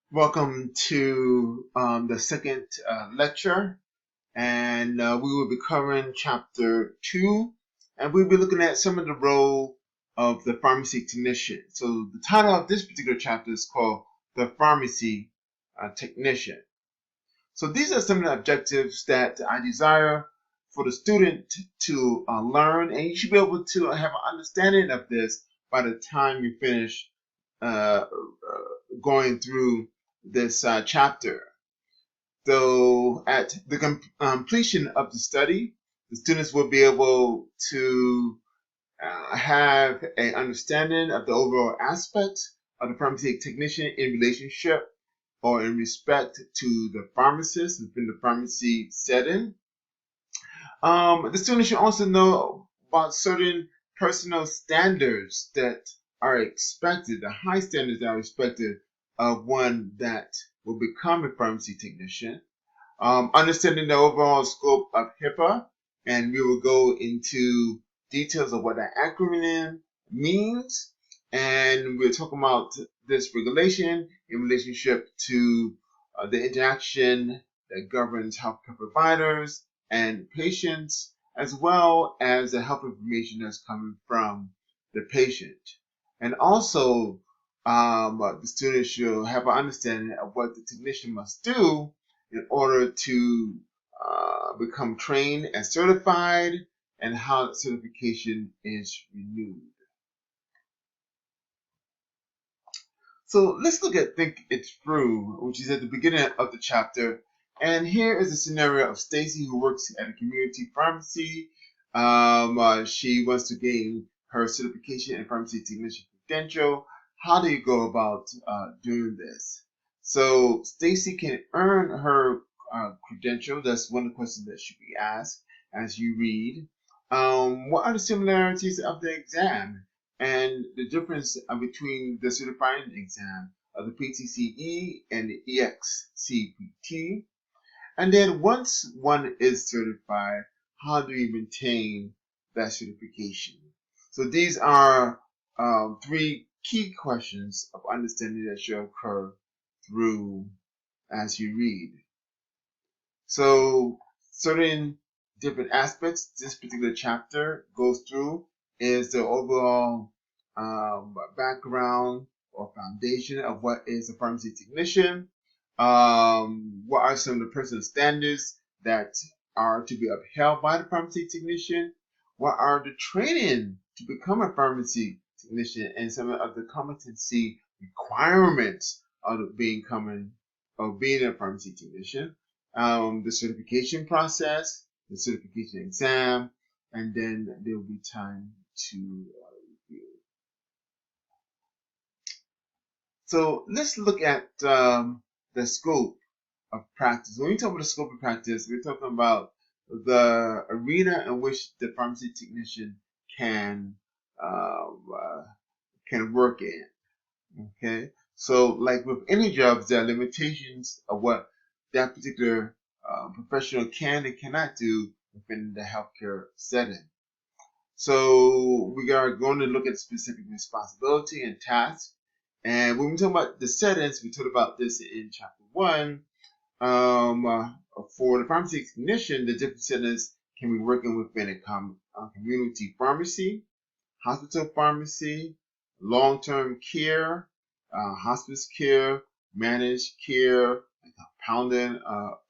Welcome to the second lecture, and we will be covering chapter 2, and we'll be looking at some of the role of the pharmacy technician. So the title of this particular chapter is called The Pharmacy Technician. So these are some of the objectives that I desire for the student to learn, and you should be able to have an understanding of this by the time you finish going through this chapter. So at the completion of the study, the students will be able to have an understanding of the overall aspects of the pharmacy technician in relationship or in respect to the pharmacist within the pharmacy setting. The students should also know about certain personal standards that are expected, the high standards that are expected of one that will become a pharmacy technician. Understanding the overall scope of HIPAA, and we will go into details of what that acronym means, and we're talking about this regulation in relationship to the interaction that governs healthcare providers and patients, as well as the health information that's coming from the patient. And also, the students should have an understanding of what the technician must do in order to become trained and certified, and how certification is renewed. So let's look at Think It Through, which is at the beginning of the chapter. And here is a scenario of Stacy, who works at a community pharmacy. She wants to gain her certification in pharmacy technician credential. How do you go about doing this? So Stacy can earn her credential. That's one of the questions that should be asked as you read. What are the similarities of the exam and the difference between the certifying exam of the PTCE and the EXCPT? And then once one is certified, how do you maintain that certification? So these are three key questions of understanding that should occur through as you read. So certain different aspects this particular chapter goes through is the overall background or foundation of what is a pharmacy technician. What are some of the personal standards that are to be upheld by the pharmacy technician? What are the training to become a pharmacy technician, and some of the competency requirements of being a pharmacy technician? The certification process, the certification exam, and then there will be time to review. So let's look at the scope of practice. When we talk about the scope of practice, we're talking about the arena in which the pharmacy technician can work in. Okay, so like with any jobs, there are limitations of what that particular professional can and cannot do within the healthcare setting. So we are going to look at specific responsibility and tasks. And when we talk about the settings, we talked about this in chapter 1. For the pharmacy technician, the different settings can be working within a community pharmacy, hospital pharmacy, long-term care, hospice care, managed care, compounding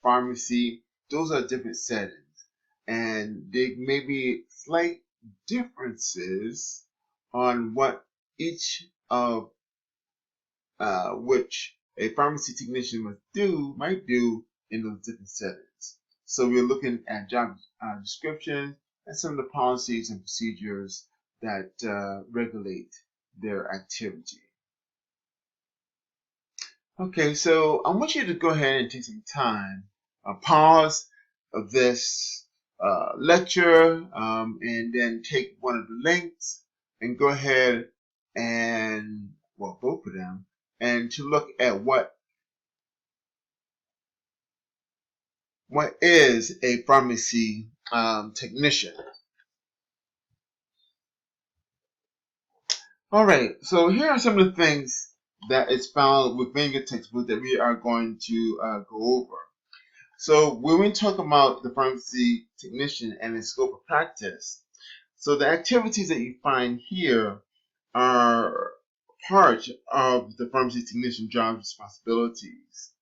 pharmacy. Those are different settings, and there may be slight differences on what each of which a pharmacy technician might do in those different settings. So we're looking at job descriptions and some of the policies and procedures that regulate their activity. Okay, so I want you to go ahead and take some time, pause of this lecture, and then take one of the links and go ahead and, well, both of them, and to look at what is a pharmacy technician. All right, so here are some of the things that is found within your textbook that we are going to go over. So when we talk about the pharmacy technician and its scope of practice, so the activities that you find here are part of the pharmacy technician job responsibilities.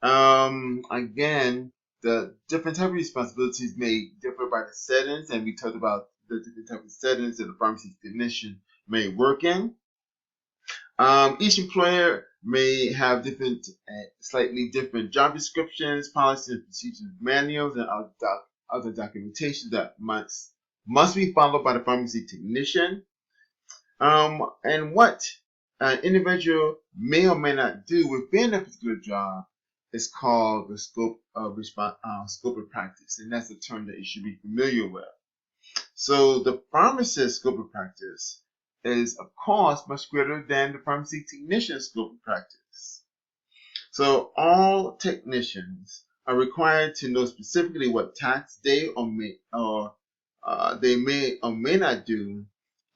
Again, the different type of responsibilities may differ by the settings, and we talked about the different type of settings that the pharmacy technician may work in. Each employer may have different, slightly different job descriptions, policies, and procedures, manuals, and other documentation that must be followed by the pharmacy technician. And what an individual may or may not do within a particular job is called the scope of practice, and that's a term that you should be familiar with. So the pharmacist's scope of practice is, of course, much greater than the pharmacy technician's scope of practice. So all technicians are required to know specifically what tasks they may or may not do,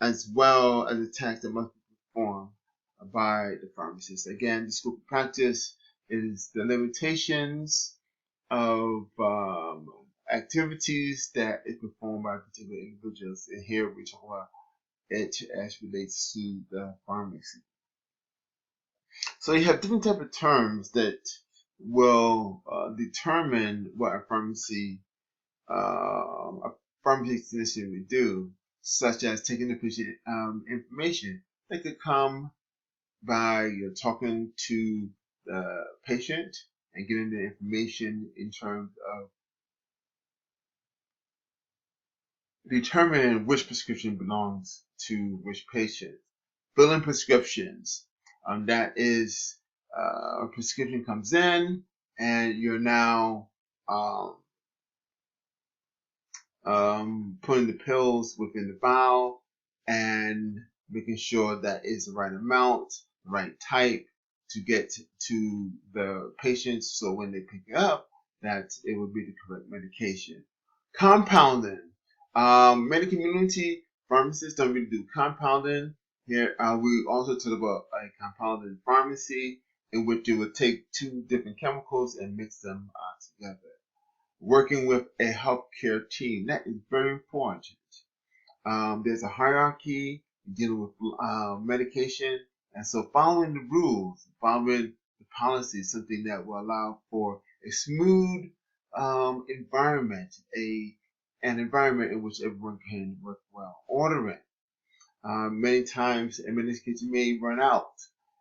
as well as the tasks that must be performed by the pharmacist. Again, the scope of practice is the limitations of activities that is performed by particular individuals. And here we talk about it as relates to the pharmacy. So you have different type of terms that will determine what a pharmacy technician would do, such as taking the patient information. That could come by talking to the patient and getting the information in terms of determining which prescription belongs to which patient. Filling prescriptions. That is, a prescription comes in and you're now putting the pills within the vial and making sure that is the right amount, the right type to get to the patients, so when they pick it up, that it will be the correct medication. Compounding. Many community pharmacists don't really do compounding. Here, we also talk about a compounding pharmacy in which you would take two different chemicals and mix them together. Working with a healthcare team, that is very important. There's a hierarchy dealing with medication, and so following the rules, following the policy is something that will allow for a smooth environment, an environment in which everyone can work well. Ordering. Many times, in many cases, you may run out.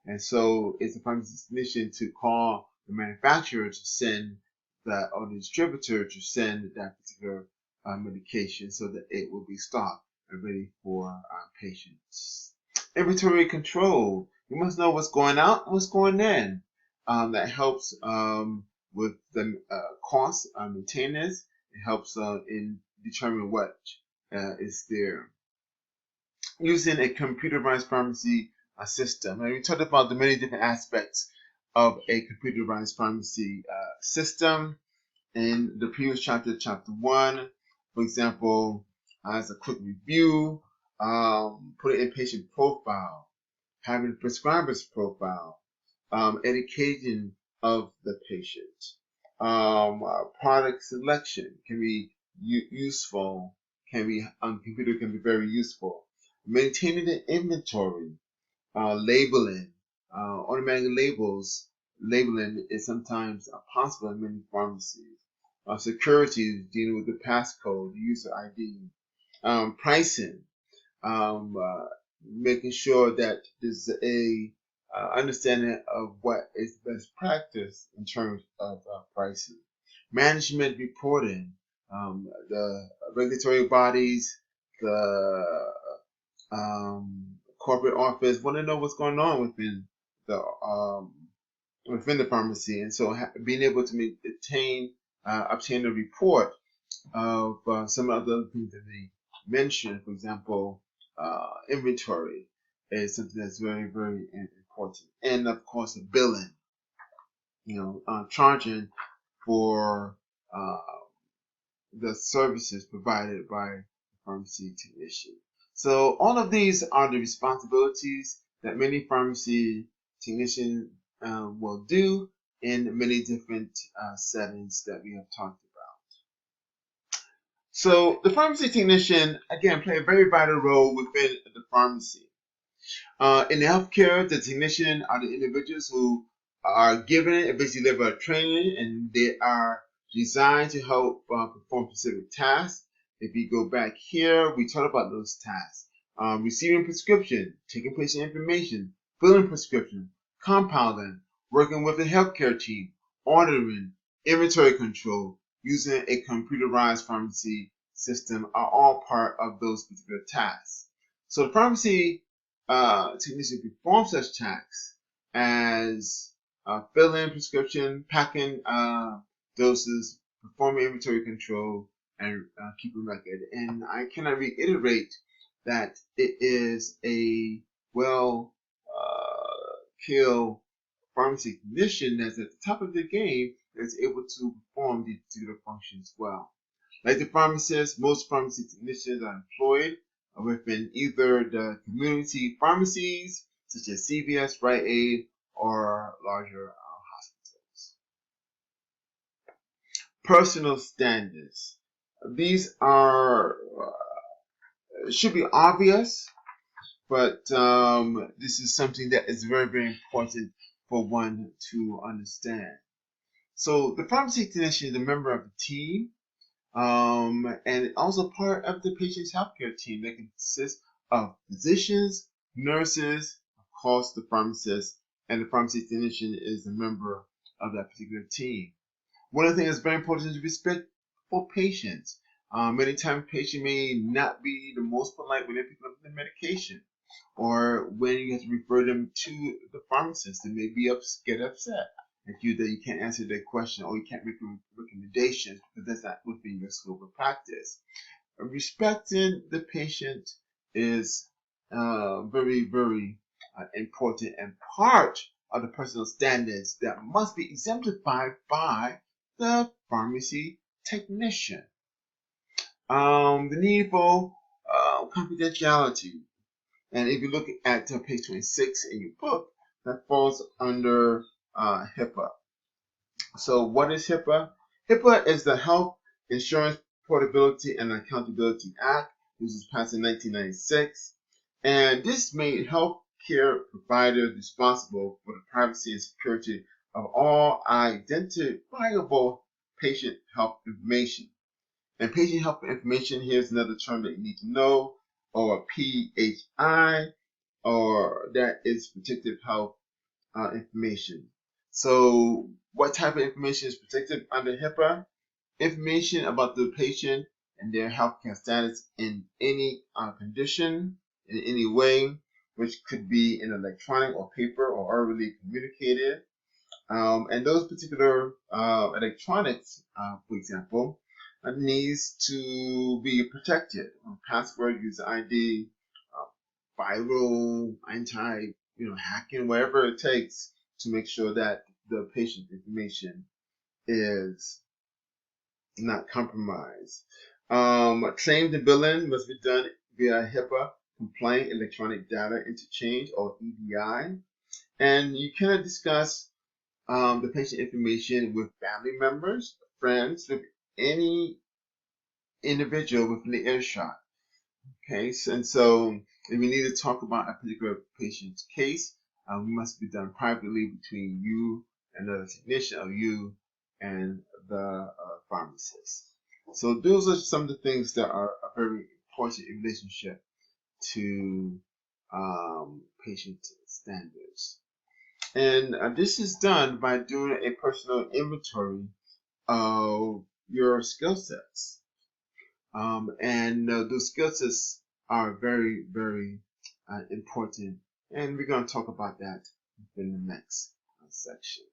And so it's a pharmacist's mission to call the manufacturer to send or the distributor to send that particular medication so that it will be stocked and ready for patients. Inventory control. You must know what's going out and what's going in. That helps with the cost maintenance. It helps in determining what is there. Using a computerized pharmacy system. And we talked about the many different aspects of a computerized pharmacy system in the previous chapter, chapter 1. For example, as a quick review, putting in patient profile, having prescriber's profile, education of the patient, product selection can be useful, computer can be very useful. Maintaining the inventory, labeling, automatic labeling is sometimes possible in many pharmacies. Security, dealing with the passcode, the user ID. Pricing, making sure that there's a understanding of what is best practice in terms of pricing. Management reporting, the regulatory bodies, the corporate office want to know what's going on within the pharmacy, and so being able to obtain a report of some of the things that they mentioned. For example, inventory is something that's very, very important, and of course, billing. Charging for the services provided by the pharmacy technician. So all of these are the responsibilities that many pharmacy technician will do in many different settings that we have talked about. So the pharmacy technician, again, play a very vital role within the pharmacy. In healthcare, the technician are the individuals who are given and basically live a training, and they are designed to help perform specific tasks. If you go back here, we talk about those tasks. Receiving prescription, taking patient information, filling prescription, compounding, working with the healthcare team, ordering, inventory control, using a computerized pharmacy system are all part of those particular tasks. So the pharmacy technician perform such tasks as filling prescription, packing doses, performing inventory control, and keeping record. And I cannot reiterate that it is a well skilled pharmacy technician that's at the top of the game that's able to perform these particular functions well. Like the pharmacist, most pharmacy technicians are employed within either the community pharmacies, such as CVS, Rite Aid, or larger hospitals. Personal standards. These are should be obvious, but this is something that is very, very important for one to understand. So the pharmacy technician is a member of the team, and also part of the patient's healthcare team that consists of physicians, nurses, of course the pharmacist, and the pharmacy technician is a member of that particular team. One of the things that's very important is respect for patients. Many times patient may not be the most polite when they're picking up the medication, or when you have to refer them to the pharmacist, they may get upset at you that you can't answer their question or you can't make recommendations because that's not within your scope of practice. Respecting the patient is very, very important and part of the personal standards that must be exemplified by the pharmacy technician. The need for confidentiality. And if you look at page 26 in your book, that falls under HIPAA. So what is HIPAA? HIPAA is the Health Insurance Portability and Accountability Act. This was passed in 1996. And this made healthcare providers responsible for the privacy and security of all identifiable patient health information. And patient health information, here's another term that you need to know, or PHI, or that is protected health information. So what type of information is protected under HIPAA? Information about the patient and their healthcare status in any condition, in any way, which could be in electronic or paper or orally communicated. And those particular electronics, for example, needs to be protected. Password, user ID, viral, hacking, whatever it takes to make sure that the patient information is not compromised. Claims and billing must be done via HIPAA compliant electronic data interchange, or EDI. And you cannot discuss the patient information with family members, friends, with any individual within the earshot. Okay, and so if we need to talk about a particular patient's case, we must be done privately between you and the technician, or you and the pharmacist. So those are some of the things that are a very important in relationship to patient standards. And this is done by doing a personal inventory of your skill sets. And those skill sets are very, very important. And we're going to talk about that in the next section.